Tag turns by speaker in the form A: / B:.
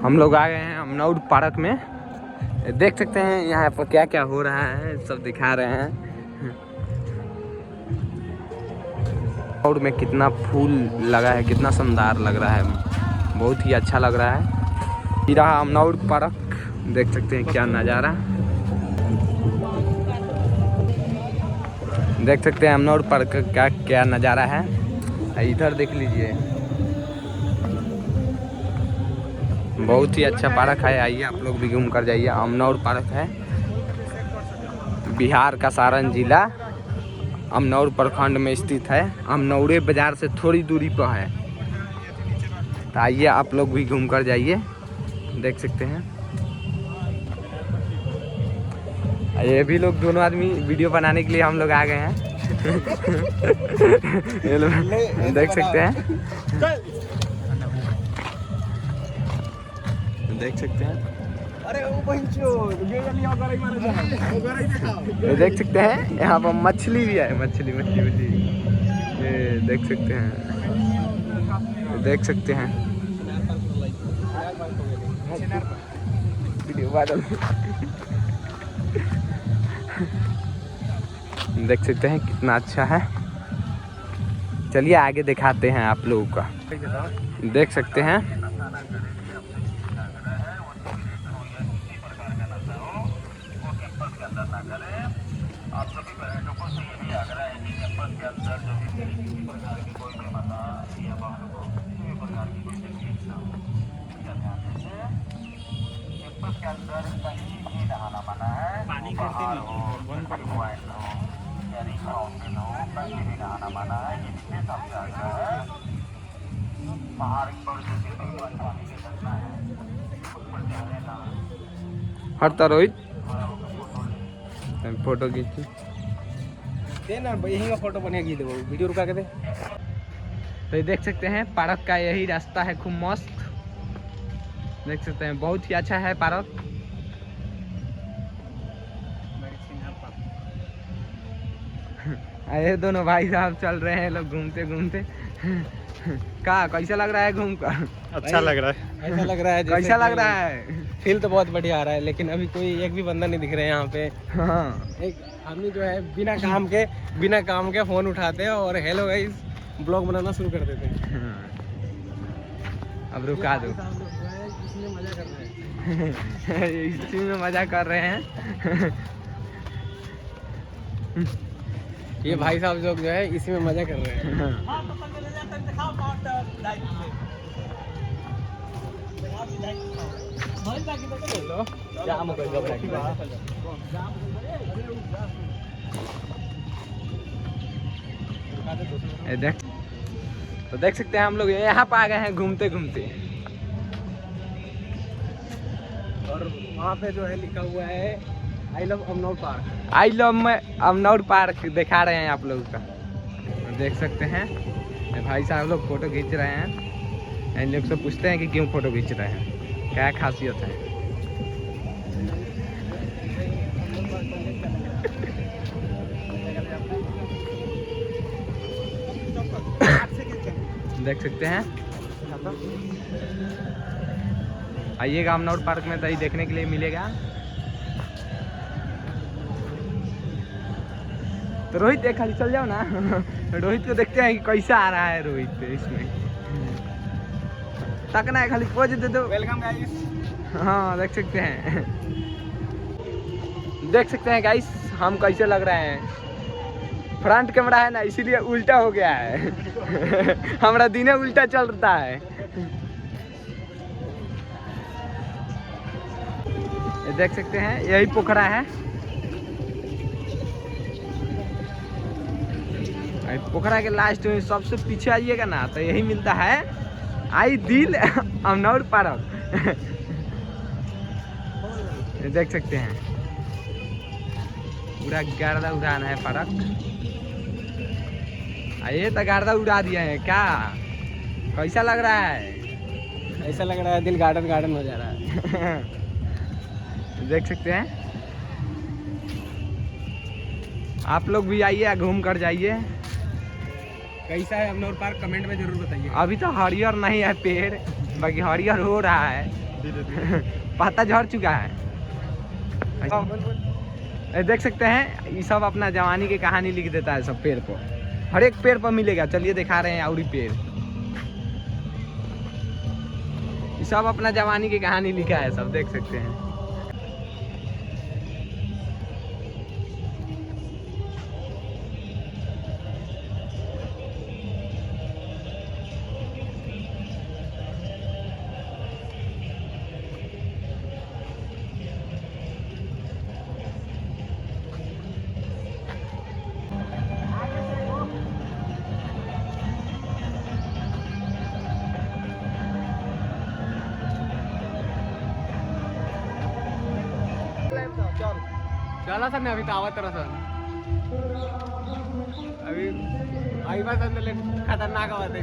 A: हम लोग आ गए हैं अमनौर पार्क में। देख सकते हैं यहाँ पर क्या क्या हो रहा है, सब दिखा रहे हैं। और में कितना फूल लगा है, कितना शानदार लग रहा है, बहुत ही अच्छा लग रहा है। ये रहा अमनौर पार्क, देख सकते हैं क्या नज़ारा। देख सकते हैं अमनौर पार्क का क्या नज़ारा है। इधर देख लीजिए, बहुत ही अच्छा पार्क है। आइए आप लोग भी घूम कर जाइए। अमनौर पार्क है, बिहार का सारण जिला अमनौर प्रखंड में स्थित है। अमनौरे बाजार से थोड़ी दूरी पर है, तो आइए आप लोग भी घूम कर जाइए। देख सकते हैं ये भी लोग, दोनों आदमी वीडियो बनाने के लिए हम लोग आ गए हैं। ये लोग देख सकते हैं, देख सकते हैं, ये देख सकते हैं यहाँ पर मछली भी है, मछली ये देख सकते हैं, देख सकते हैं वीडियो वायरल। देख सकते हैं कितना अच्छा है। चलिए आगे दिखाते हैं आप लोगों का। देख सकते हैं हटता रोहित, फोटो खींची
B: देना, यही का फोटो बनिया खींच दे, वीडियो रुका के दे।
A: तो ये देख सकते हैं पार्क का यही रास्ता है, खूब मस्त। देख सकते हैं बहुत ही अच्छा है पार्क। ये दोनों भाई साहब चल रहे हैं लोग घूमते घूमते। का कैसा लग रहा है घूम कर?
B: अच्छा लग रहा है, ऐसा लग रहा है
A: कैसा लग रहा है?
B: फील तो बहुत बढ़िया आ रहा है, लेकिन अभी कोई एक भी बंदा नहीं दिख रहा है यहाँ पे।
A: हाँ,
B: एक आदमी जो है बिना काम के फोन उठाते हैं और हेलो गाइस ब्लॉग बनाना शुरू कर देते हैं।
A: अब रुका दो,
B: इसमें मजा कर रहे हैं।
A: इसी में मजा कर रहे हैं।
B: ये भाई साहब लोग जो है इसी में मजा कर रहे हैं।
A: देख सकते हैं हम लोग यहाँ पे आ गए हैं घूमते घूमते,
B: और वहाँ पे जो है लिखा हुआ है I love Amnour park.
A: I love में अमनौर पार्क दिखा रहे हैं आप लोगों का। देख सकते हैं भाई साहब लोग फोटो खींच रहे हैं। इन लोग से पूछते हैं कि क्यों फोटो खींच रहे हैं, क्या खासियत है। देख सकते हैं, आइएगा अमनौर पार्क में, तो ये देखने के लिए मिलेगा। तो रोहित एक खाली चल जाओ ना। रोहित को देखते हैं कि कैसा आ रहा है रोहित इसमें। तकना है, खाली पोज दे दो।
B: Welcome guys.
A: हाँ देख सकते हैं, देख सकते हैं गाइस हम कैसे लग रहे हैं। फ्रंट कैमरा है ना, इसीलिए उल्टा हो गया है। हमारा दिने उल्टा चलता है। ये देख सकते हैं यही पोखरा है। पोखरा के लास्ट में सबसे पीछे आइएगा ना, तो यही मिलता है आई दिल अमनौर पार्क। देख सकते हैं पूरा गर्दा उड़ान है पार्क। ये तो गर्दा उड़ा दिया है क्या, कैसा लग रहा है?
B: ऐसा लग रहा है दिल गार्डन गार्डन हो जा रहा है।
A: देख सकते हैं, आप लोग भी आइए, घूम कर जाइए।
B: कैसा है अमनौर पार्क कमेंट में जरूर बताइए।
A: अभी तो हरियर नहीं है पेड़, बाकी हरियर हो रहा है। पत्ता झड़ चुका है। देख सकते हैं ये सब अपना जवानी की कहानी लिख देता है सब पेड़ पर, हर एक पेड़ पर मिलेगा। चलिए दिखा रहे हैं और पेड़, ये सब अपना जवानी की कहानी लिखा है सब, देख सकते हैं।
B: चला सर, मैं अभी तावत तरह सर अभी आई बात अंदर खतरनाक आवाज है।